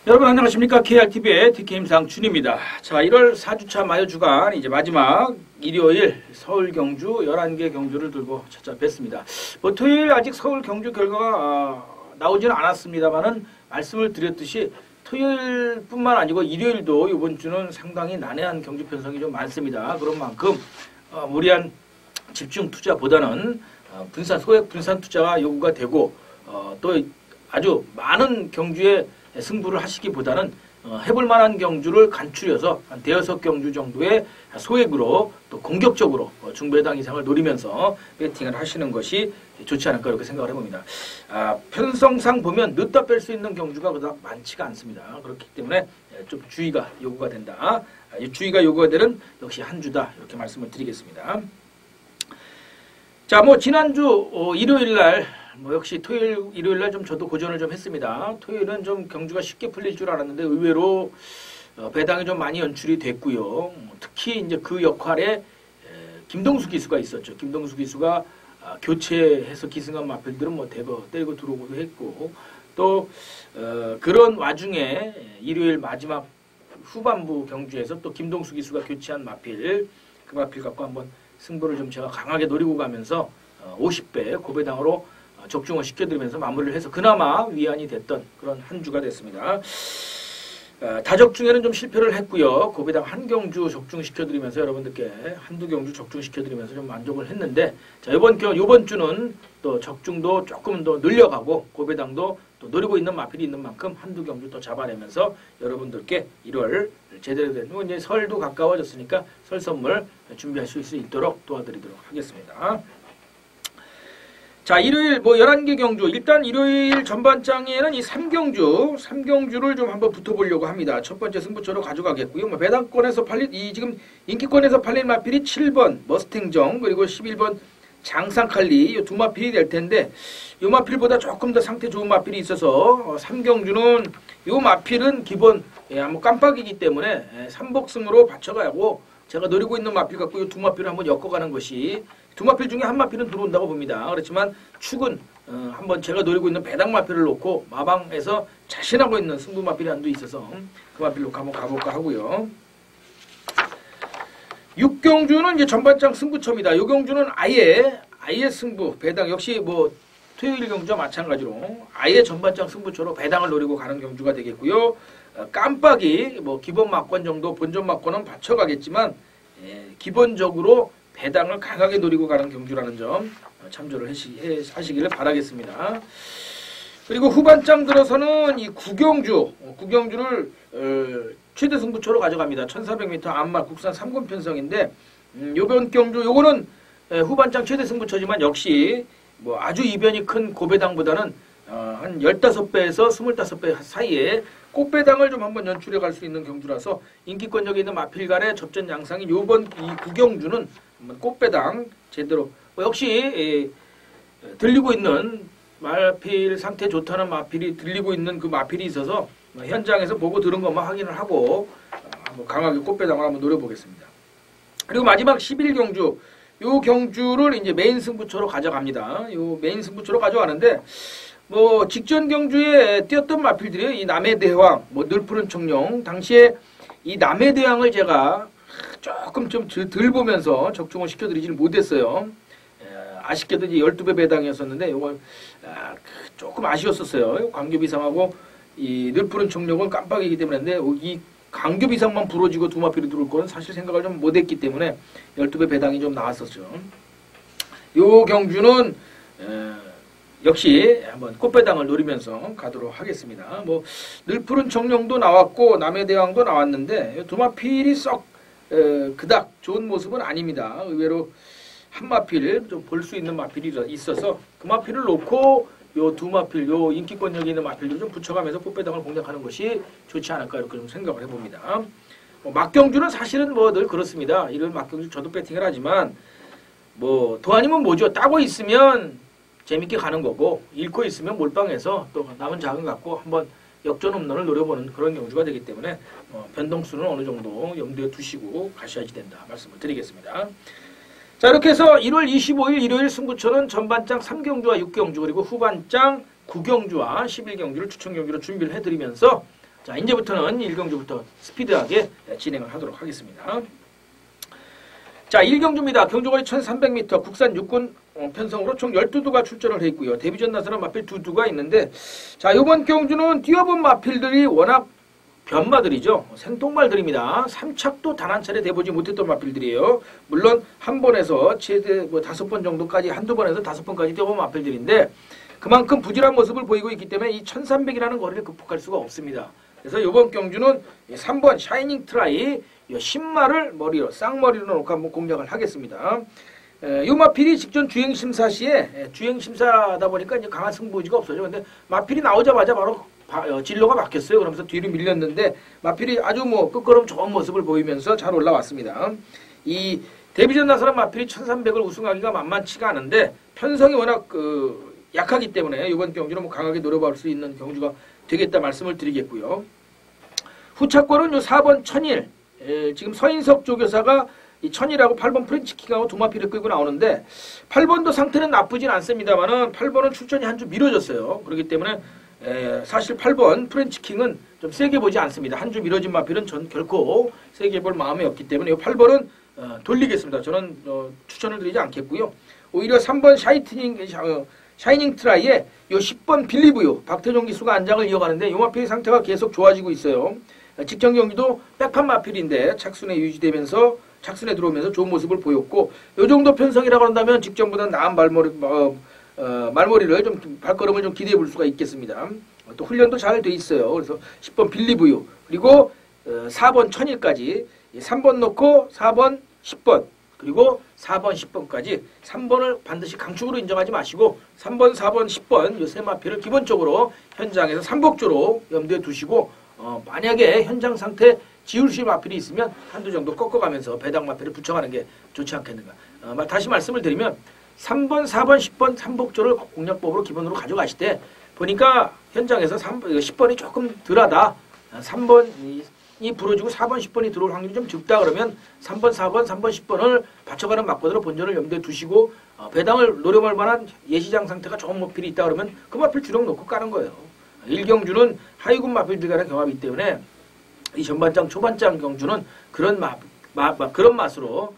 여러분 안녕하십니까? KRTV의 TK임상 준입니다. 자, 1월 4주차 마여주간 이제 마지막 일요일 서울 경주 11개 경주를 들고 찾아뵙습니다. 뭐 토요일 아직 서울 경주 결과가 나오지는 않았습니다만은 말씀을 드렸듯이 토요일뿐만 아니고 일요일도 이번 주는 상당히 난해한 경주 편성이 좀 많습니다. 그런 만큼 무리한 집중 투자보다는 소액 분산 투자가 요구가 되고 또 아주 많은 경주에 승부를 하시기보다는 해볼 만한 경주를 간추려서 한 대여섯 경주 정도의 소액으로 또 공격적으로 중배당 이상을 노리면서 배팅을 하시는 것이 좋지 않을까 이렇게 생각을 해봅니다. 편성상 보면 늦다 뺄 수 있는 경주가 그닥 많지가 않습니다. 그렇기 때문에 좀 주의가 요구가 된다. 주의가 요구가 되는 역시 한 주다 이렇게 말씀을 드리겠습니다. 자, 뭐 지난주 일요일날 역시 토요일, 일요일날 좀 저도 고전을 좀 했습니다. 토요일은 좀 경주가 쉽게 풀릴 줄 알았는데 의외로 배당이 좀 많이 연출이 됐고요. 특히 이제 그 역할에 김동수 기수가 있었죠. 김동수 기수가 교체해서 기승한 마필들은 뭐 대거 때리고 들어오기도 했고 또 그런 와중에 일요일 마지막 후반부 경주에서 또 김동수 기수가 교체한 마필 그 마필 갖고 한번 승부를 좀 제가 강하게 노리고 가면서 50배 고배당으로 적중을 시켜드리면서 마무리를 해서 그나마 위안이 됐던 그런 한 주가 됐습니다. 다적중에는 좀 실패를 했고요. 고배당 한 경주 적중시켜드리면서 여러분들께 한두 경주 적중시켜드리면서 좀 만족을 했는데 자, 이번 주는 또 적중도 조금 더 늘려가고 고배당도 또 노리고 있는 마필이 있는 만큼 한두 경주 또 잡아내면서 여러분들께 1월 제대로 된 이제 설도 가까워졌으니까 설 선물 준비하실 수 있도록 도와드리도록 하겠습니다. 자, 일요일 11개 경주. 일단 일요일 전반장에는 이 3경주를 좀 한번 붙어보려고 합니다. 첫 번째 승부처로 가져가겠고요. 배당권에서 지금 인기권에서 팔린 마필이 7번 머스탱정 그리고 11번 장상칼리 이 두 마필이 될 텐데 이 마필보다 조금 더 상태 좋은 마필이 있어서 3경주는 이 마필은 기본 뭐 깜빡이기 때문에 3복승으로 받쳐가고 제가 노리고 있는 마필 갖고 이 두 마필을 한번 엮어가는 것이 두 마필 중에 한 마필은 들어온다고 봅니다. 그렇지만 축은 한번 제가 노리고 있는 배당 마필을 놓고 마방에서 자신하고 있는 승부 마필이 한두 있어서 그 마필 놓고 한번 가볼까 하고요. 6경주는 이제 전반장 승부처입니다. 이 경주는 아예 승부 배당 역시 뭐 토요일 경주와 마찬가지로 아예 전반장 승부처로 배당을 노리고 가는 경주가 되겠고요. 깜빡이 뭐 기본 막권 정도 본전 막권은 받쳐가겠지만 기본적으로 배당을 강하게 노리고 가는 경주라는 점 참조를 하시기를 바라겠습니다. 그리고 후반장 들어서는 이 구경주를 최대 승부처로 가져갑니다. 1400m 암말 국산 3군 편성인데 요번 경주 요거는 후반장 최대 승부처지만 역시 뭐 아주 이변이 큰 고배당보다는 한 15배에서 25배 사이에 꽃배당을 좀 한번 연출해 갈 수 있는 경주라서 인기권역에 있는 마필 간의 접전 양상인 요번 이 구경주는 한번 꽃배당 제대로 역시 들리고 있는 마필 상태 좋다는 마필이 들리고 있는 그 마필이 있어서 현장에서 보고 들은 것만 확인을 하고 한번 강하게 꽃배당을 한번 노려보겠습니다. 그리고 마지막 11경주 요 경주를 이제 메인 승부처로 가져갑니다. 요 메인 승부처로 가져가는데 뭐 직전 경주에 뛰었던 마필들이 이 남해대왕, 뭐 늘푸른 청룡 당시에 이 남해대왕을 제가 조금 좀 덜 보면서 적중을 시켜드리지는 못했어요. 아쉽게도 이제 12배 배당이었었는데 이거 조금 아쉬웠었어요. 광교 비상하고 이 늘푸른 청룡은 깜빡이기 때문에 이 광교 비상만 부러지고 두 마필이 들어올 거는 사실 생각을 좀 못했기 때문에 12배 배당이 좀 나왔었죠. 요 경주는 역시 한번 꽃배당을 노리면서 가도록 하겠습니다. 뭐 늘푸른 청룡도 나왔고 남해대왕도 나왔는데 두 마필이 썩 그닥 좋은 모습은 아닙니다. 의외로 한 마필 좀 볼 수 있는 마필이 있어서 그 마필을 놓고 요 두 마필 요 인기권역에 있는 마필들을 좀 붙여가면서 꽃배당을 공략하는 것이 좋지 않을까 이렇게 좀 생각을 해봅니다. 막경주는 사실은 뭐 늘 그렇습니다. 이런 막경주 저도 배팅을 하지만 뭐 더 아니면 뭐죠. 따고 있으면 재밌게 가는 거고 잃고 있으면 몰빵해서 또 남은 자금 갖고 한번 역전 홈런을 노려보는 그런 경주가 되기 때문에 변동수는 어느 정도 염두에 두시고 가셔야지 된다 말씀을 드리겠습니다. 자, 이렇게 해서 1월 25일 일요일 승부처는 전반장 3경주와 6경주 그리고 후반장 9경주와 11경주를 추천경주로 준비를 해드리면서 자, 이제부터는 1경주부터 스피드하게 진행을 하도록 하겠습니다. 자, 1경주입니다. 경주거리 1300m 국산 육군 편성으로 총 12두가 출전을 해 있고요. 데뷔전 나서는 마필 2두가 있는데, 자, 이번 경주는 뛰어본 마필들이 워낙 변마들이죠. 생통말들입니다. 3착도 단 한 차례 돼보지 못했던 마필들이에요. 물론 한 번에서 최대 뭐 5번 정도까지, 한두 번에서 5번까지 뛰어본 마필들인데, 그만큼 부실한 모습을 보이고 있기 때문에 이 1300이라는 거리를 극복할 수가 없습니다. 그래서 이번 경주는 3번 샤이닝 트라이 10마를 머리로, 쌍머리로 놓고 한번 공략을 하겠습니다. 이 마필이 직전 주행심사 시에, 주행심사다 보니까 이제 강한 승부지가 없어요. 근데 마필이 나오자마자 바로 진로가 막혔어요. 그러면서 뒤로 밀렸는데, 마필이 아주 뭐 끝걸음 좋은 모습을 보이면서 잘 올라왔습니다. 이 데뷔전 나서는 마필이 1300을 우승하기가 만만치가 않은데, 편성이 워낙 약하기 때문에 이번 경주는 뭐 강하게 노려볼 수 있는 경주가 되겠다 말씀을 드리겠고요. 후차권은 요 4번 천일, 지금 서인석 조교사가 이 천일하고 8번 프렌치킹하고 두 마필을 끌고 나오는데, 8번도 상태는 나쁘진 않습니다만은 8번은 출전이 한 주 미뤄졌어요. 그렇기 때문에 사실 8번 프렌치킹은 좀 세게 보지 않습니다. 한 주 미뤄진 마필은 전 결코 세게 볼 마음이 없기 때문에 이 8번은 돌리겠습니다. 저는 추천을 드리지 않겠고요. 오히려 3번 샤이닝 트라이에 요 10번 빌리브유 박태종 기수가 안장을 이어가는데, 요 마필의 상태가 계속 좋아지고 있어요. 직전 경기도 백판 마필인데 착순에 유지되면서, 착순에 들어오면서 좋은 모습을 보였고, 요 정도 편성이라고 한다면 직전보다 나은 말머리를 좀, 발걸음을 좀 기대해 볼 수가 있겠습니다. 또 훈련도 잘 돼 있어요. 그래서 10번 빌리브유, 그리고 4번 천일까지 3번 넣고 4번 10번, 그리고 4번 10번까지 3번을 반드시 강축으로 인정하지 마시고 3번 4번 10번 요 세 마필을 기본적으로 현장에서 3복조로 염두에 두시고, 만약에 현장 상태 지울실 마필이 있으면 한두 정도 꺾어가면서 배당 마필을 붙여가는 게 좋지 않겠는가. 다시 말씀을 드리면 3번 4번 10번 3복조를 공략법으로 기본으로 가져가실 때 보니까 현장에서 10번이 조금 덜하다, 3번이 불어지고 4번 10번이 들어올 확률이 좀 적다 그러면 3번 4번 3번 10번을 받쳐가는 막거리로 본전을 염두에 두시고, 배당을 노려볼 만한 예시장 상태가 좋은 마필이 있다 그러면 그 마필 주력 놓고 까는 거예요. 1경주는 하위군 마필들 간의 경합이기 때문에 이 전반장 초반장 경주는 그런 맛으로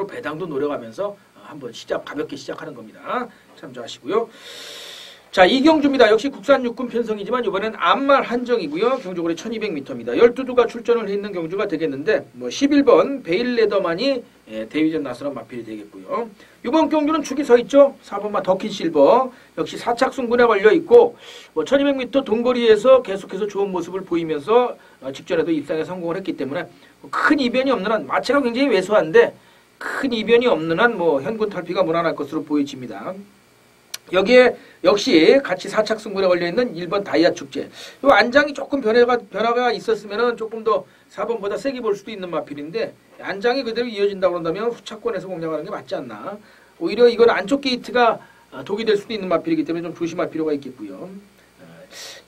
배당도 노려가면서 한번 가볍게 시작하는 겁니다. 참조하시고요. 자, 이경주입니다. 역시 국산 육군 편성이지만 이번엔 암말 한정이고요. 경주거리 1200m입니다. 12두가 출전을 해 있는 경주가 되겠는데, 11번 베일 레더만이 대위전 나서는 마필이 되겠고요. 이번 경주는 축이 서 있죠. 4번마 더킨 실버 역시 4착 승군에 걸려 있고, 1200m 동거리에서 계속해서 좋은 모습을 보이면서 직전에도 입상에 성공을 했기 때문에 큰 이변이 없는 한, 마체가 굉장히 왜소한데 큰 이변이 없는 한 현군 탈피가 무난할 것으로 보여집니다. 여기에 역시 같이 4착 승부에 걸려있는 1번 다이아 축제. 요 안장이 조금 변화가 있었으면 조금 더 4번보다 세게 볼 수도 있는 마필인데, 안장이 그대로 이어진다고 한다면 후차권에서 공략하는 게 맞지 않나. 오히려 이건 안쪽 게이트가 독이 될 수도 있는 마필이기 때문에 좀 조심할 필요가 있겠고요.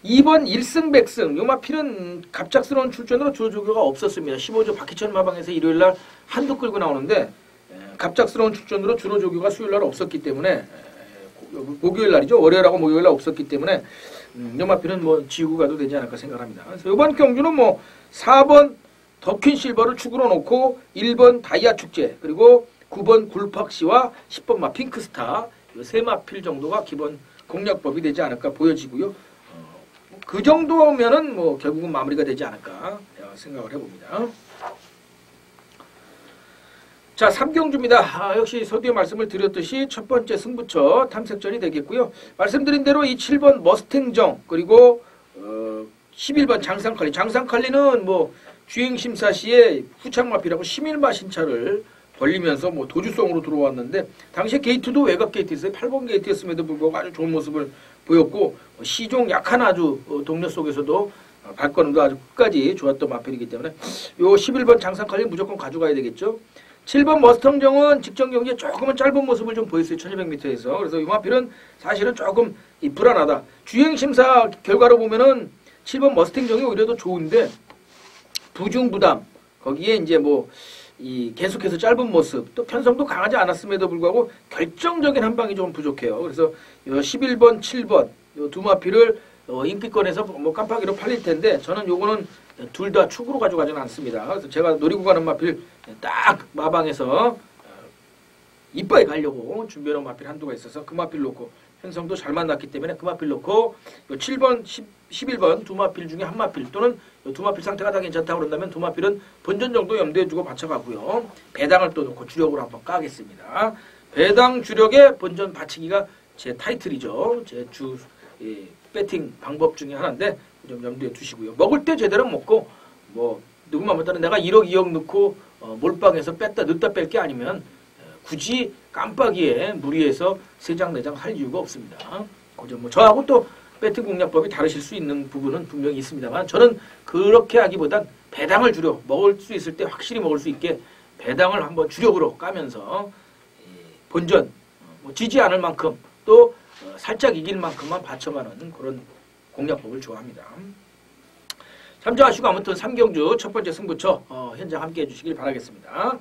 2번 1승 100승. 요 마필은 갑작스러운 출전으로 주조교가 없었습니다. 15조 박희천 마방에서 일요일날 한두 끌고 나오는데, 갑작스러운 출전으로 주로 조교가 수요일날 없었기 때문에, 목요일 날이죠. 월요일하고 목요일 날 없었기 때문에 요 마필은 지우고 가도 되지 않을까 생각합니다. 그래서 이번 경주는 4번 더퀸 실버를 축으로 놓고 1번 다이아 축제, 그리고 9번 굴팍시와 10번 마 핑크스타, 요 세 마필 정도가 기본 공략법이 되지 않을까 보여지고요. 그 정도면은 결국은 마무리가 되지 않을까 생각을 해봅니다. 자, 3경주입니다. 역시 서두에 말씀을 드렸듯이 첫 번째 승부처 탐색전이 되겠고요. 말씀드린 대로 이 7번 머스탱정, 그리고 11번 장상칼리. 장상칼리는 주행심사 시에 후창마필하고 심일마 신차를 벌리면서 도주성으로 들어왔는데, 당시에 게이트도 외곽 게이트였어요. 8번 게이트였음에도 불구하고 아주 좋은 모습을 보였고, 시종 약한 아주 동료 속에서도 발걸음도 아주 끝까지 좋았던 마필이기 때문에 요 11번 장상칼리 무조건 가져가야 되겠죠. 7번 머스탱정은 직전 경기에 조금은 짧은 모습을 좀 보였어요. 1200m에서. 그래서 이 마필은 사실은 조금 불안하다. 주행심사 결과로 보면은 7번 머스탱정이 오히려 더 좋은데, 부중부담, 거기에 이제 계속해서 짧은 모습, 또 편성도 강하지 않았음에도 불구하고 결정적인 한 방이 좀 부족해요. 그래서 11번, 7번 요 두 마필을 인기권에서 뭐 깜빡이로 팔릴 텐데 저는 요거는 둘 다 축으로 가져가지는 않습니다. 그래서 제가 노리고 가는 마필 딱 마방에서 이빨 가려고 준비해놓은 마필 한두가 있어서 그 마필 놓고 현성도 잘 만났기 때문에 그 마필 놓고 7번, 11번 두 마필 중에 한 마필 또는 두 마필 상태가 다 괜찮다고 그런다면 두 마필은 본전 정도 염두에 두고 받쳐가고요. 배당을 또 놓고 주력으로 한번 까겠습니다. 배당 주력의 본전 받치기가 제 타이틀이죠. 제 주 배팅 방법 중에 하나인데 좀 염두에 두시고요. 먹을 때 제대로 먹고 뭐 누구만 못하는 내가 1억 2억 넣고 몰빵해서 뺐다 넣다 뺄 게 아니면 굳이 깜빡이에 무리해서 3장 4장 할 이유가 없습니다. 그죠? 뭐 저하고 또 배팅 공략법이 다르실 수 있는 부분은 분명히 있습니다만 저는 그렇게 하기보단 배당을 주려 먹을 수 있을 때 확실히 먹을 수 있게 배당을 한번 주력으로 까면서 본전 뭐 지지 않을 만큼 또 살짝 이길 만큼만 받쳐가는 그런 공략법을 좋아합니다. 참조하시고 아무튼 3경주 첫 번째 승부처 현장 함께 해주시길 바라겠습니다.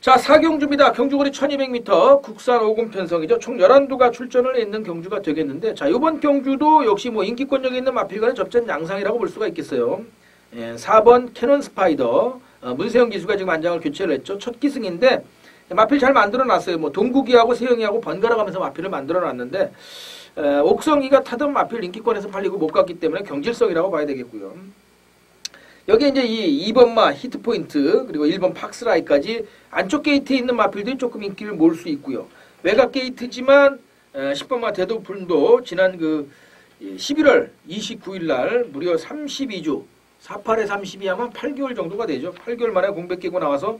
자, 4경주입니다. 경주거리 1200m 국산 5금 편성이죠. 총 11두가 출전을 있는 경주가 되겠는데 자, 이번 경주도 역시 뭐 인기권력에 있는 마필과의 접전 양상이라고 볼 수가 있겠어요. 4번 캐논 스파이더 문세영 기수가 지금 안장을 교체를 했죠. 첫 기승인데 마필 잘 만들어놨어요. 뭐 동국이하고 세영이하고 번갈아 가면서 마필을 만들어놨는데 옥성이가 타던 마필 인기권에서 팔리고 못 갔기 때문에 경질성이라고 봐야 되겠고요. 여기 이제 이 2번마 히트포인트 그리고 1번 팍스라이까지 안쪽 게이트에 있는 마필들이 조금 인기를 모을 수 있고요. 외곽 게이트지만 10번마 대도풀도 지난 그 11월 29일 날 무려 32주 48에 32 하면 8개월 정도가 되죠. 8개월 만에 공백 끼고 나와서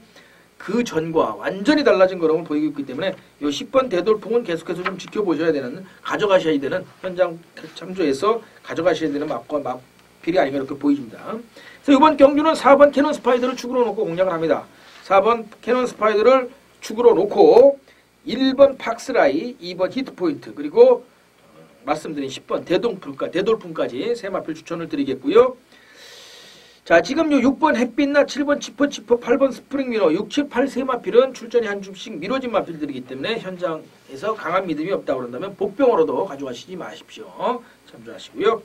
그 전과 완전히 달라진 거라고 보이고 있기 때문에 이 10번 대돌풍은 계속해서 좀 지켜보셔야 되는 가져가셔야 되는 현장 참조해서 가져가셔야 되는 마필이 아닌가 이렇게 보입니다. 그래서 이번 경주는 4번 캐논 스파이더를 축으로 놓고 공략을 합니다. 4번 캐논 스파이더를 축으로 놓고 1번 팍스라이, 2번 히트포인트 그리고 말씀드린 10번 대돌풍까지 세 마필 추천을 드리겠고요. 자, 지금 요 6번 햇빛나 7번 치퍼 8번 스프링 미러 6, 7, 8 세 마필은 출전이 한 줌씩 미뤄진 마필들이기 때문에 현장에서 강한 믿음이 없다고 그런다면 복병으로도 가져가시지 마십시오. 참조하시고요.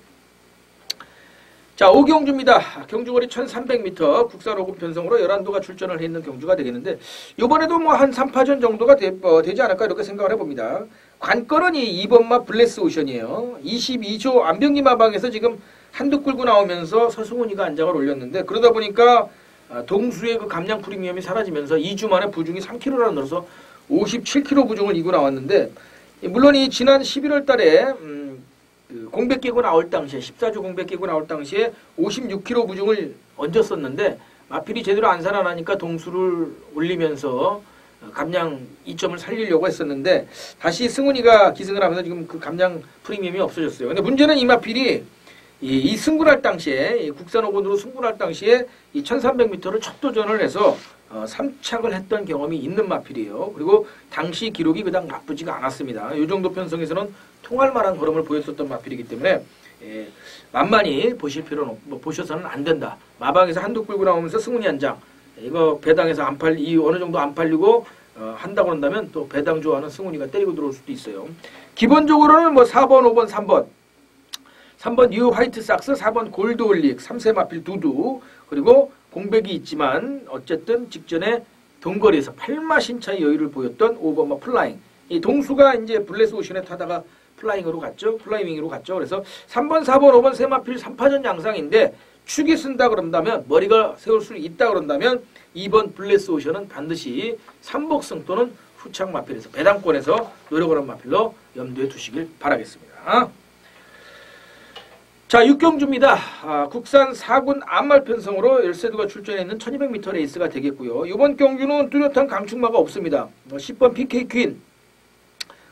자, 5경주입니다. 경주거리 1300m 국산 5금 편성으로 11두가 출전을 했는 경주가 되겠는데 이번에도 뭐 한 3파전 정도가 되지 않을까 이렇게 생각을 해봅니다. 관건은 이 2번마 블레스 오션이에요. 22조 안병기 마방에서 지금 한두 끌고 나오면서 서승훈이가 안장을 올렸는데 그러다 보니까 동수의 그 감량 프리미엄이 사라지면서 2주 만에 부중이 3kg나 늘어서 57kg 부중을 이고 나왔는데 물론 이 지난 11월 달에 공백 끼고 나올 당시에 14주 공백 끼고 나올 당시에 56kg 부중을 얹었었는데 마필이 제대로 안 살아나니까 동수를 올리면서 감량 2점을 살리려고 했었는데 다시 승훈이가 기승을 하면서 지금 그 감량 프리미엄이 없어졌어요. 근데 문제는 이 마필이 이 승군할 당시에 국산 5번으로 승군할 당시에 이 1300m를 첫 도전을 해서 3착을 했던 경험이 있는 마필이에요. 그리고 당시 기록이 그닥 나쁘지가 않았습니다. 이 정도 편성에서는 통할 만한 걸음을 보였었던 마필이기 때문에 만만히 보실 필요는 보셔서는 안 된다. 마방에서 한두 끌고 나오면서 승훈이 한 장 이거 배당에서 어느 정도 안 팔리고 한다고 한다면 또 배당 좋아하는 승훈이가 때리고 들어올 수도 있어요. 기본적으로는 뭐 4번, 5번, 3번 뉴 화이트 삭스, 4번 골드 올릭, 3세 마필 두두 그리고 공백이 있지만 어쨌든 직전에 동거리에서 8마신차의 여유를 보였던 5번마 플라잉. 이 동수가 이제 블레스 오션에 타다가 플라잉으로 갔죠. 플라이밍으로 갔죠. 그래서 3번, 4번, 5번 세 마필 3파전 양상인데 축이 쓴다 그런다면 머리가 세울 수 있다 그런다면 2번 블레스 오션은 반드시 삼복승 또는 후착 마필에서 배당권에서 노력을 한 마필로 염두에 두시길 바라겠습니다. 자, 6경주입니다. 국산 4군 암말 편성으로 13두가 출전해 있는 1200m 레이스가 되겠고요. 이번 경주는 뚜렷한 강축마가 없습니다. 10번 PK 퀸,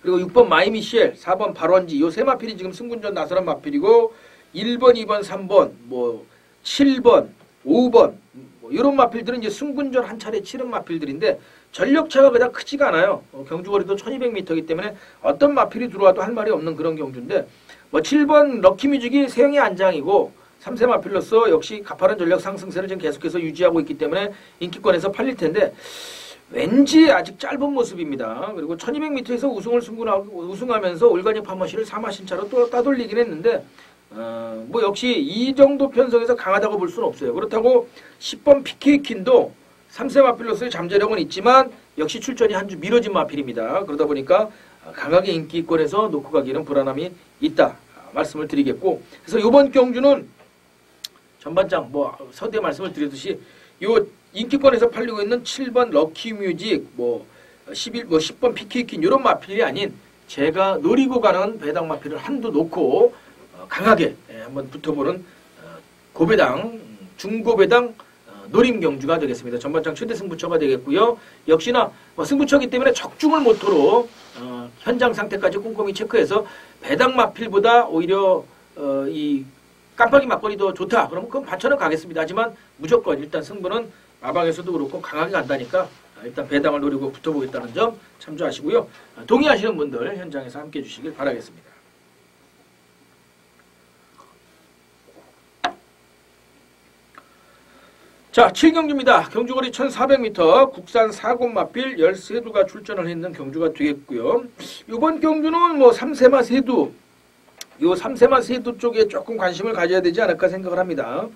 그리고 6번 마이미셸, 4번 발원지 요 세 마필이 지금 승군전 나서는 마필이고 1번, 2번, 3번, 뭐 7번, 5번 뭐 이런 마필들은 이제 승군전 한 차례 치른 마필들인데 전력차가 그닥 크지가 않아요. 경주거리도 1200m이기 때문에 어떤 마필이 들어와도 할 말이 없는 그런 경주인데 뭐 7번 럭키뮤직이 세영이 안장이고 3세 마필로서 역시 가파른 전력 상승세를 지금 계속해서 유지하고 있기 때문에 인기권에서 팔릴 텐데 왠지 아직 짧은 모습입니다. 그리고 1200m에서 우승하면서 올가닉 파머시를 3마신차로 또 따돌리긴 했는데 뭐 역시 이 정도 편성에서 강하다고 볼 수는 없어요. 그렇다고 10번 PK킨도 3세 마필로서의 잠재력은 있지만 역시 출전이 한 주 미뤄진 마필입니다. 그러다 보니까 강하게 인기권에서 놓고 가기는 불안함이 있다 말씀을 드리겠고, 그래서 이번 경주는 전반장 뭐 서두에 말씀을 드렸듯이 요 인기권에서 팔리고 있는 7번 럭키뮤직, 10번 PK킨 이런 마필이 아닌 제가 노리고 가는 배당 마필을 한두 놓고 강하게 한번 붙어보는 고배당, 중고배당 노림 경주가 되겠습니다. 전반장 최대 승부처가 되겠고요. 역시나 승부처이기 때문에 적중을 모토로 현장 상태까지 꼼꼼히 체크해서 배당 마필보다 오히려 이 깜빡이 막걸리 더 좋다. 그러면 그건 반천은 가겠습니다. 하지만 무조건 일단 승부는 마방에서도 그렇고 강하게 간다니까 일단 배당을 노리고 붙어보겠다는 점 참조하시고요. 동의하시는 분들 현장에서 함께해 주시길 바라겠습니다. 자, 7경주입니다. 경주거리 1400m, 국산 4곤 마필 13두가 출전을 했는 경주가 되겠고요. 이번 경주는 뭐 3세마 세두, 요 3세마 세두 쪽에 조금 관심을 가져야 되지 않을까 생각을 합니다.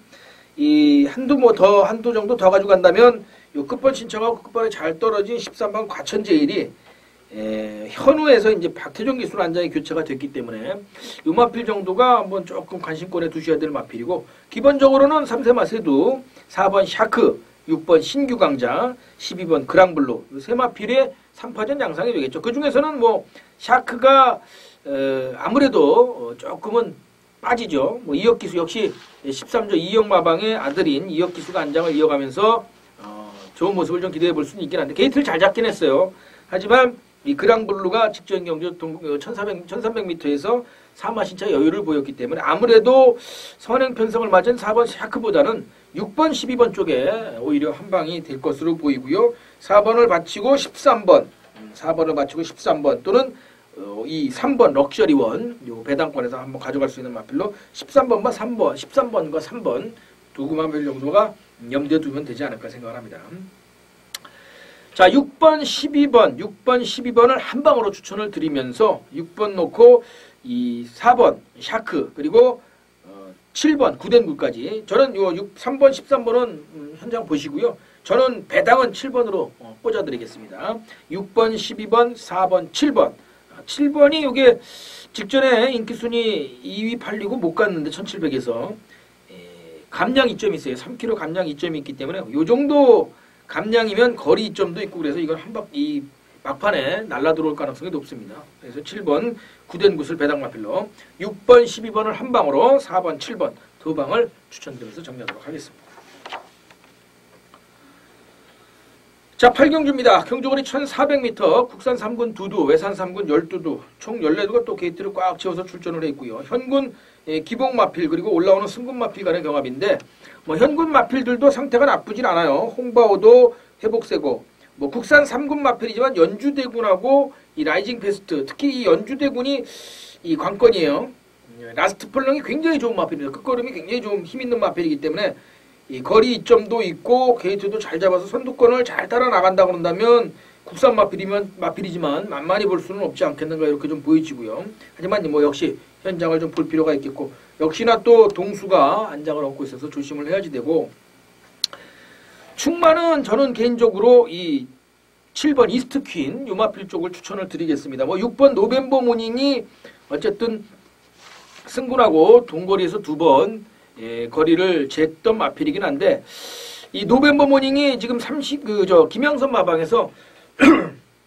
이 한두 정도 더 가지고 간다면 요 끝번 신청하고 끝번에 잘 떨어진 13번 과천제일이 현우에서 이제 박태종 기술 안장이 교체가 됐기 때문에 요 마필 정도가 한번 조금 관심권에 두셔야 될 마필이고, 기본적으로는 3세마 세두, 4번 샤크, 6번 신규강자, 12번 그랑블루 세 마필의 3파전 양상이 되겠죠. 그 중에서는 뭐 샤크가 아무래도 조금은 빠지죠. 뭐 이혁기수 역시 13조 이영마방의 아들인 이혁기수가 안장을 이어가면서 좋은 모습을 좀 기대해 볼 수는 있긴 한데 게이트를 잘 잡긴 했어요. 하지만 이 그랑블루가 직전 경주 1300m에서 3마신차 여유를 보였기 때문에 아무래도 선행 편성을 맞은 4번 샤크보다는 6번, 12번 쪽에 오히려 한 방이 될 것으로 보이고요. 4번을 바치고 13번 또는 이 3번 럭셔리원 요 배당권에서 한번 가져갈 수 있는 마필로 13번과 3번 두 마필 정도가 염두에 두면 되지 않을까 생각을 합니다. 자, 6번, 12번을 한 방으로 추천을 드리면서 6번 놓고 이 4번 샤크 그리고 7번 구덴구까지 저는 요 3번, 13번은 현장 보시고요. 저는 배당은 7번으로 꽂아드리겠습니다. 6번, 12번, 4번, 7번. 7번이 이게 직전에 인기순위 2위 팔리고 못 갔는데 1700에서 감량 이점이 있어요. 3km 감량 이점이 있기 때문에 요 정도 감량이면 거리 이점도 있고 그래서 이건 이 막판에 날라 들어올 가능성이 높습니다. 그래서 7번 구덴굿을 배당 마필로 6번, 12번을 한 방으로 4번, 7번 두 방을 추천드리면서 정리하도록 하겠습니다. 자, 8경주입니다. 경주거리 1400m, 국산 3군 2두, 외산 3군 12두, 총 14두가 또 게이트를 꽉 채워서 출전을 했고요. 현군 기복 마필 그리고 올라오는 승군 마필 간의 경합인데 뭐 현군 마필들도 상태가 나쁘진 않아요. 홍바오도 회복세고 뭐 국산 3군 마필이지만 연주대군하고 이 라이징 페스트, 특히 이 연주대군이 이 관건이에요. 라스트 펄렁이 굉장히 좋은 마필이에요. 끝걸음이 굉장히 좀 힘있는 마필이기 때문에 이 거리 이점도 있고 게이트도 잘 잡아서 선두권을 잘 따라 나간다 그런다면 국산 마필이지만 만만히 볼 수는 없지 않겠는가 이렇게 좀 보이지고요. 하지만 뭐 역시 현장을 좀 볼 필요가 있겠고 역시나 또 동수가 안장을 얻고 있어서 조심을 해야지 되고, 충만은 저는 개인적으로 이 7번 이스트 퀸 요마필 쪽을 추천을 드리겠습니다. 뭐 6번 노벤버 모닝이 어쨌든 승군하고 동거리에서 2번 거리를 쟀던 마필이긴 한데 이 노벤버 모닝이 지금 김양선 마방에서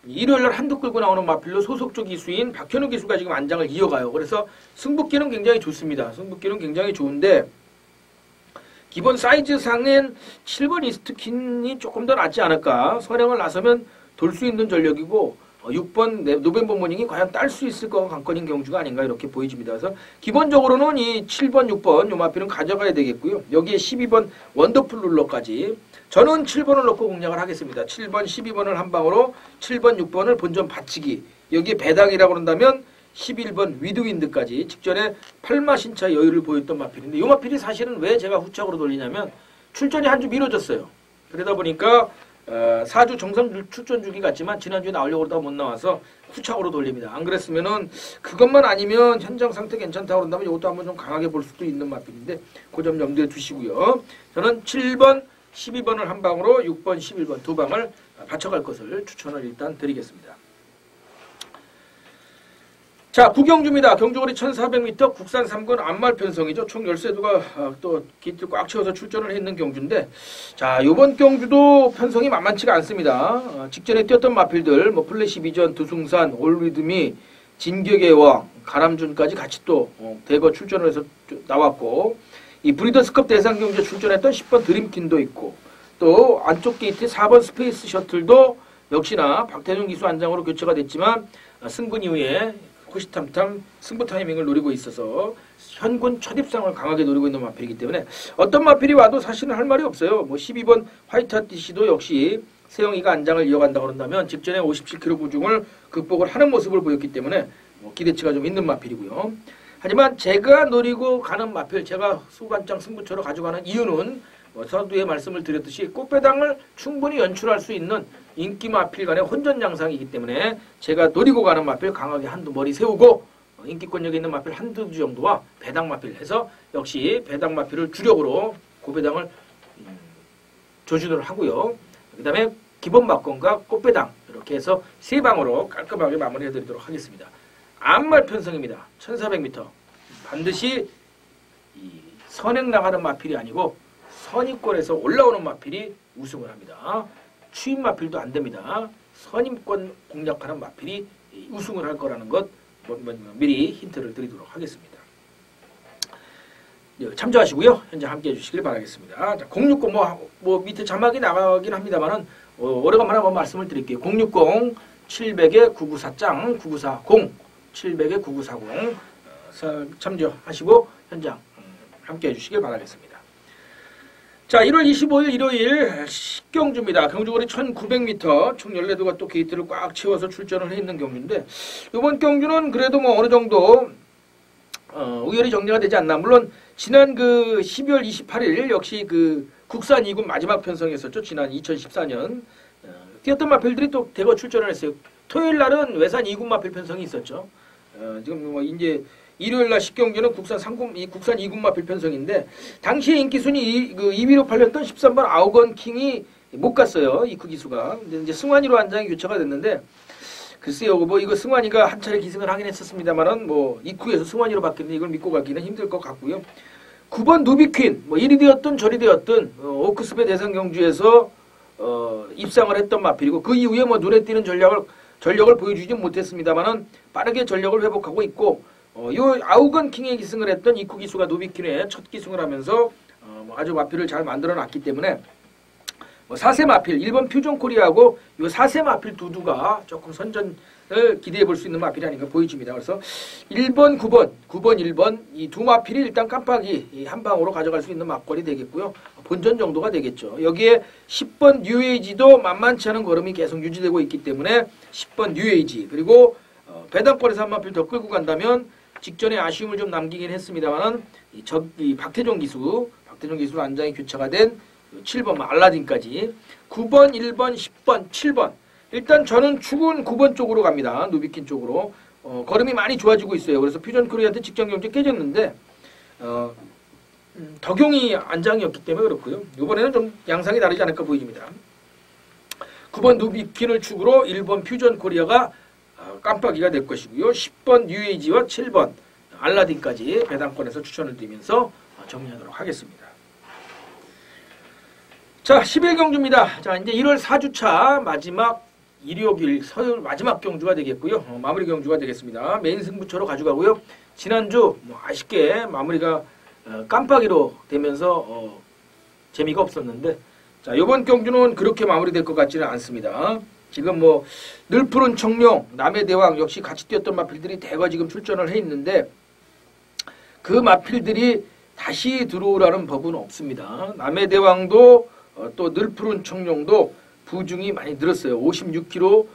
일요일날 한두 끌고 나오는 마필로 소속조 기수인 박현우 기수가 지금 안장을 이어가요. 그래서 승부기는 굉장히 좋습니다. 승부기는 굉장히 좋은데 기본 사이즈상엔 7번 이스트킨이 조금 더 낫지 않을까. 선행을 나서면 돌 수 있는 전력이고 6번 노벤버 모닝이 과연 딸 수 있을 거 관건인 경주가 아닌가 이렇게 보여집니다. 그래서 기본적으로는 이 7번, 6번 요 마필은 가져가야 되겠고요. 여기에 12번 원더풀 룰러까지 저는 7번을 넣고 공략을 하겠습니다. 7번, 12번을 한 방으로 7번, 6번을 본전 받치기. 여기에 배당이라고 그런다면 11번 위드윈드까지 직전에 8마신차 여유를 보였던 마필인데 이 마필이 사실은 왜 제가 후착으로 돌리냐면 출전이 한 주 미뤄졌어요. 그러다 보니까 4주 정상 출전 주기 같지만 지난주에 나오려고 그러다가 못 나와서 후착으로 돌립니다. 안 그랬으면은 그것만 아니면 현장 상태 괜찮다고 그런다면 이것도 한번 좀 강하게 볼 수도 있는 마필인데 그 점 염두에 두시고요. 저는 7번, 12번을 한 방으로 6번, 11번 두 방을 받쳐갈 것을 추천을 일단 드리겠습니다. 자, 구경주입니다. 경주거리 1400m 국산 3권 안말 편성이죠. 총 13두가 또 기틀 꽉 채워서 출전을 했는 경주인데, 자, 요번 경주도 편성이 만만치가 않습니다. 직전에 뛰었던 마필들, 뭐 플래시 비전, 두승산, 올리드미, 진격의 왕, 가람준까지 같이 또 대거 출전을 해서 나왔고, 이 브리더스컵 대상 경주에 출전했던 10번 드림킨도 있고, 또 안쪽 게이트 4번 스페이스 셔틀도 역시나 박태준 기수 안장으로 교체가 됐지만 승분 이후에 호시탐탐 승부 타이밍을 노리고 있어서 현군 첫 입상을 강하게 노리고 있는 마필이기 때문에 어떤 마필이 와도 사실은 할 말이 없어요. 뭐 12번 화이트 DC도 역시 세영이가 안장을 이어간다고 그런다면 직전에 57kg 부중을 극복을 하는 모습을 보였기 때문에 뭐 기대치가 좀 있는 마필이고요. 하지만 제가 노리고 가는 마필, 제가 수관장 승부처로 가져가는 이유는 서두에 말씀을 드렸듯이 꽃배당을 충분히 연출할 수 있는 인기 마필 간의 혼전 양상이기 때문에 제가 노리고 가는 마필 강하게 한두 머리 세우고 인기권력이 있는 마필 한두 주 정도와 배당 마필 해서 역시 배당 마필을 주력으로 고배당을 조준을 하고요. 그 다음에 기본 막건과 꽃배당 이렇게 해서 세 방으로 깔끔하게 마무리해드리도록 하겠습니다. 안말 편성입니다. 1400m 반드시 선행 나가는 마필이 아니고 선입권에서 올라오는 마필이 우승을 합니다. 추임 마필도 안 됩니다. 선임권 공략하는 마필이 우승을 할 거라는 것 미리 힌트를 드리도록 하겠습니다. 참조하시고요. 현재 함께 해주시길 바라겠습니다. 자, 060 뭐 밑에 자막이 나가긴 합니다만은 오래간만에 한번 말씀을 드릴게요. 060 700에 994짱 9940 700에 9940 참조하시고 현장 함께 해주시길 바라겠습니다. 자, 1월 25일 일요일 식경주입니다. 경주거리 1900m 총 14두가 또 게이트를 꽉 채워서 출전을 해 있는 경주인데 이번 경주는 그래도 뭐 어느 정도 의열이 정리가 되지 않나. 물론 지난 그 12월 28일 역시 그 국산 2군 마지막 편성이었었죠. 지난 2014년 뛰었던 마필들이 또 대거 출전을 했어요. 토요일 날은 외산 2군 마필 편성이 있었죠. 지금 뭐 이제 일요일날 10경기는 국산 3군, 국산 2군 마필 편성인데 당시에 인기순위 2위로 팔렸던 13번 아우건 킹이 못 갔어요. 이크 기수가. 근데 이제 승환이로 안장이 교체가 됐는데 글쎄요, 뭐 이거 승환이가 한 차례 기승을 하긴 했었습니다만은 뭐 이크에서 승환이로 바뀌는데 이걸 믿고 가기는 힘들 것 같고요. 9번 누비퀸, 뭐 이리 되었든 저리 되었든 오크스페 대상 경주에서 입상을 했던 마필이고 그 이후에 뭐 눈에 띄는 전력을 보여주지 못했습니다만은 빠르게 전력을 회복하고 있고. 요 아우건 킹에 기승을 했던 이쿠 기수가 노비킨에 첫 기승을 하면서 아주 마필을 잘 만들어 놨기 때문에 4세 마필 1번 퓨전 코리아하고 요 4세 마필 두두가 조금 선전을 기대해 볼 수 있는 마필이 아닌가 보여집니다. 그래서 1번 9번 1번 이 두 마필이 일단 깜빡이 한 방으로 가져갈 수 있는 막걸리 되겠고요. 본전 정도가 되겠죠. 여기에 10번 뉴에이지도 만만치 않은 걸음이 계속 유지되고 있기 때문에 10번 뉴에이지 그리고 배당권에서 한 마필 더 끌고 간다면 직전에 아쉬움을 좀 남기긴 했습니다만은 이 박태종 기수 안장이 교체가 된 7번 알라딘까지 9번, 1번, 10번, 7번 일단 저는 축은 9번 쪽으로 갑니다. 누비킨 쪽으로 걸음이 많이 좋아지고 있어요. 그래서 퓨전 코리아한테 직전 경제 깨졌는데 덕용이 안장이었기 때문에 그렇고요. 이번에는 좀 양상이 다르지 않을까 보입니다. 9번 누비킨을 축으로 1번 퓨전 코리아가 깜빡이가 될 것이고요. 10번 뉴에이지와 7번 알라딘까지 배당권에서 추천을 드리면서 정리하도록 하겠습니다. 자, 11경주입니다. 자, 이제 1월 4주차 마지막 일요일 서울 마지막 경주가 되겠고요. 마무리 경주가 되겠습니다. 메인 승부처로 가져가고요. 지난주 아쉽게 마무리가 깜빡이로 되면서 재미가 없었는데 자, 이번 경주는 그렇게 마무리될 것 같지는 않습니다. 지금 뭐 늘 푸른 청룡, 남의 대왕 역시 같이 뛰었던 마필들이 대거 지금 출전을 해 있는데 그 마필들이 다시 들어오라는 법은 없습니다. 남의 대왕도 또 늘 푸른 청룡도 부중이 많이 늘었어요. 56kg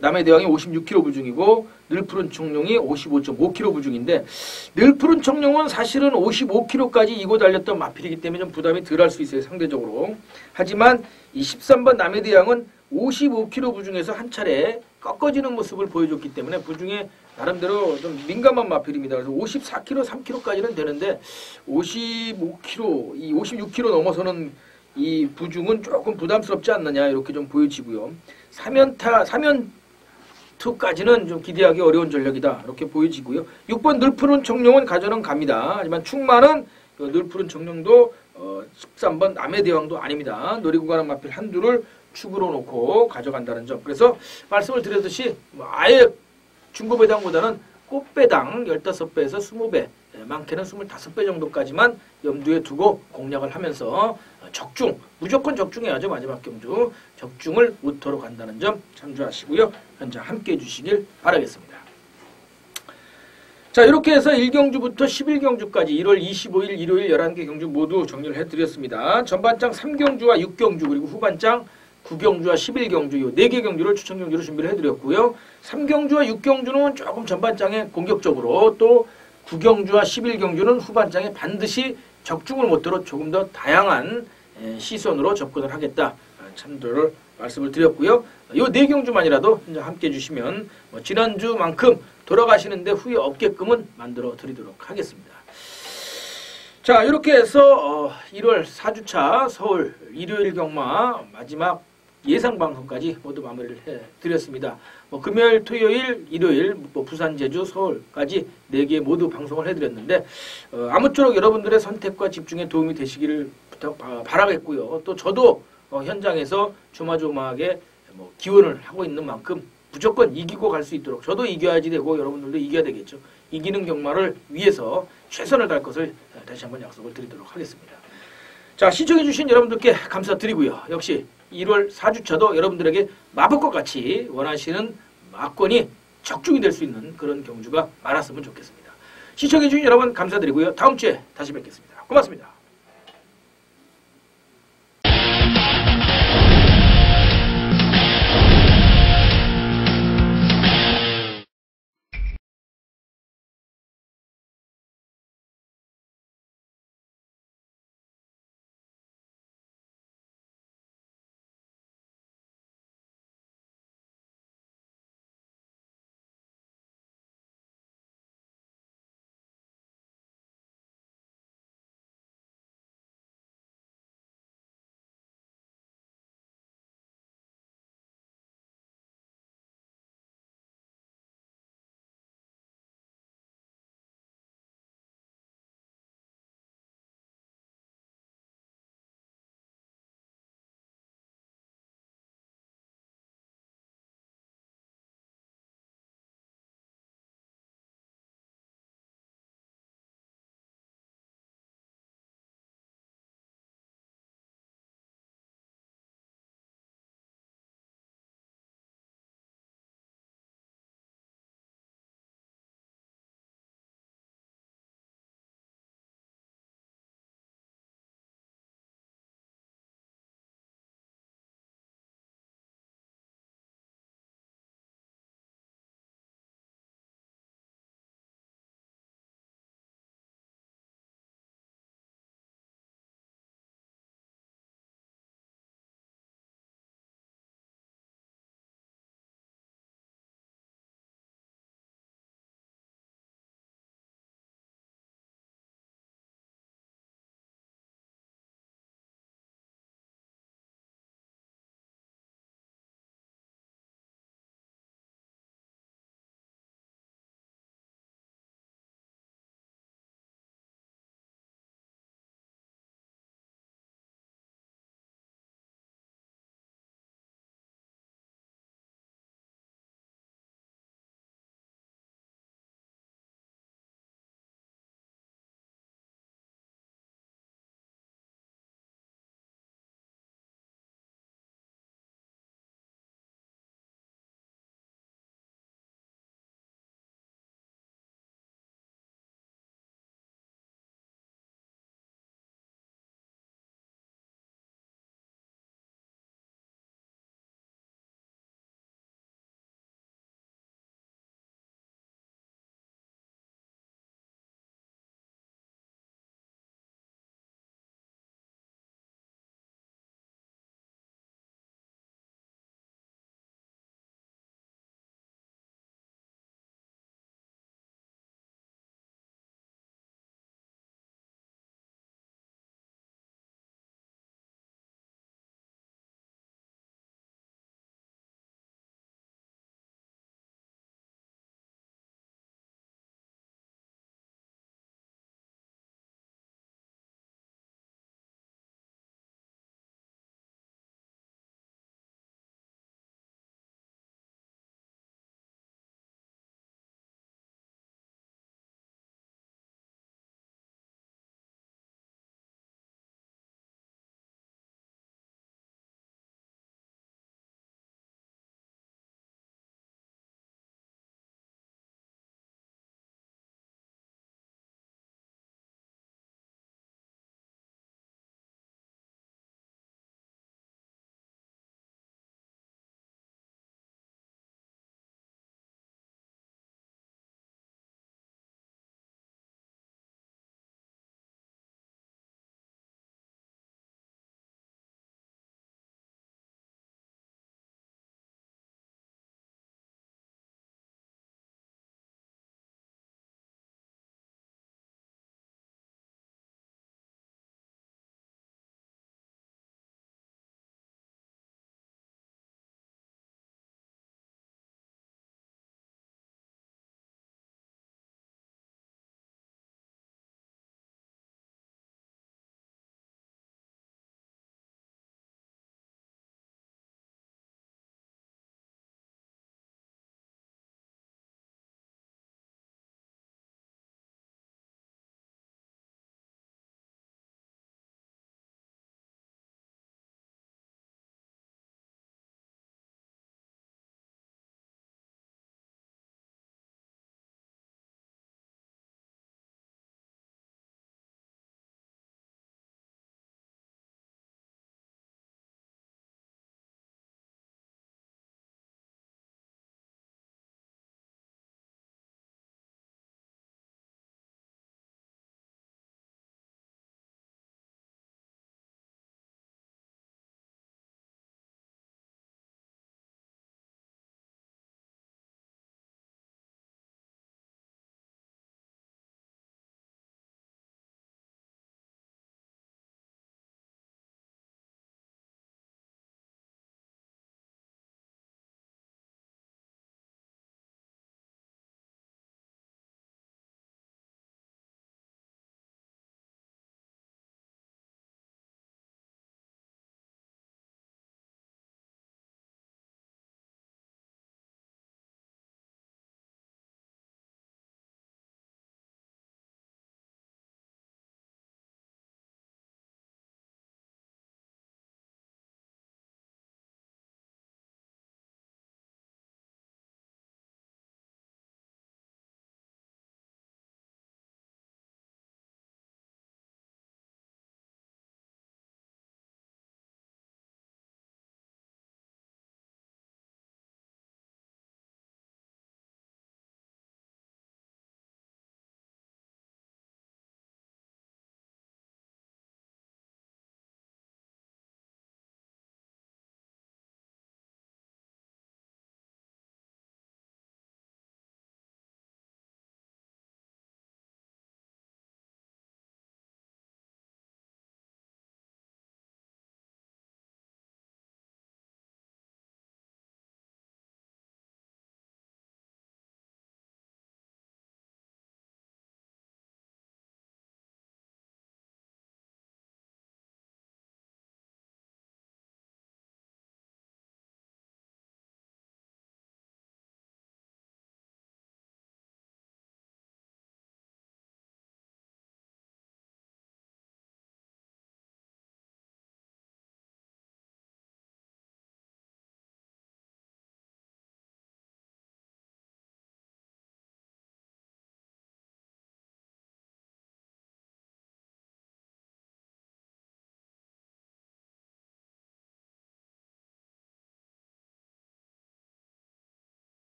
남해 대왕이 56kg 부중이고 늘푸른 청룡이 55.5kg 부중인데 늘푸른 청룡은 사실은 55kg까지 이고 달렸던 마필이기 때문에 좀 부담이 덜할 수 있어요, 상대적으로. 하지만 이 13번 남해 대왕은 55kg 부중에서 한 차례 꺾어지는 모습을 보여줬기 때문에 부중에 나름대로 좀 민감한 마필입니다. 그래서 54kg, 3kg까지는 되는데 55kg, 이 56kg 넘어서는 이 부중은 조금 부담스럽지 않느냐 이렇게 좀 보여지고요. 3연투까지는 좀 기대하기 어려운 전력이다 이렇게 보여지고요. 6번 늘푸른 청룡은 가져는 갑니다. 하지만 충만은 늘푸른 청룡도 13번 남해 대왕도 아닙니다. 노리고 가는 마필 한두를 축으로 놓고 가져간다는 점. 그래서 말씀을 드렸듯이 아예 중고배당보다는 꽃배당 15배에서 20배, 많게는 25배 정도까지만 염두에 두고 공략을 하면서 적중, 무조건 적중해야죠. 마지막 경주. 적중을 모토로 간다는 점 참조하시고요. 현장 함께 해주시길 바라겠습니다. 자, 이렇게 해서 1경주부터 11경주까지 1월 25일 일요일 11개 경주 모두 정리를 해드렸습니다. 전반장 3경주와 6경주 그리고 후반장 9경주와 11경주 이 4개 경주를 추천 경주로 준비를 해드렸고요. 3경주와 6경주는 조금 전반장에 공격적으로 또 9경주와 11경주는 후반장에 반드시 적중을 모토로 조금 더 다양한 시선으로 접근을 하겠다. 참조를 말씀을 드렸고요. 이 4경주만이라도 함께 해주시면 지난주만큼 돌아가시는데 후회 없게끔은 만들어 드리도록 하겠습니다. 자, 이렇게 해서 1월 4주차 서울 일요일 경마 마지막 예상 방송까지 모두 마무리를 해드렸습니다. 금요일, 토요일, 일요일, 부산, 제주, 서울까지 4개 모두 방송을 해드렸는데 아무쪼록 여러분들의 선택과 집중에 도움이 되시기를 바라겠고요. 또 저도 현장에서 조마조마하게 기원을 하고 있는 만큼 무조건 이기고 갈 수 있도록 저도 이겨야지 되고 여러분들도 이겨야 되겠죠. 이기는 경마를 위해서 최선을 다할 것을 다시 한번 약속을 드리도록 하겠습니다. 자, 시청해주신 여러분들께 감사드리고요. 역시 1월 4주차도 여러분들에게 마법과 같이 원하시는 막권이 적중이 될 수 있는 그런 경주가 많았으면 좋겠습니다. 시청해주신 여러분 감사드리고요. 다음 주에 다시 뵙겠습니다. 고맙습니다.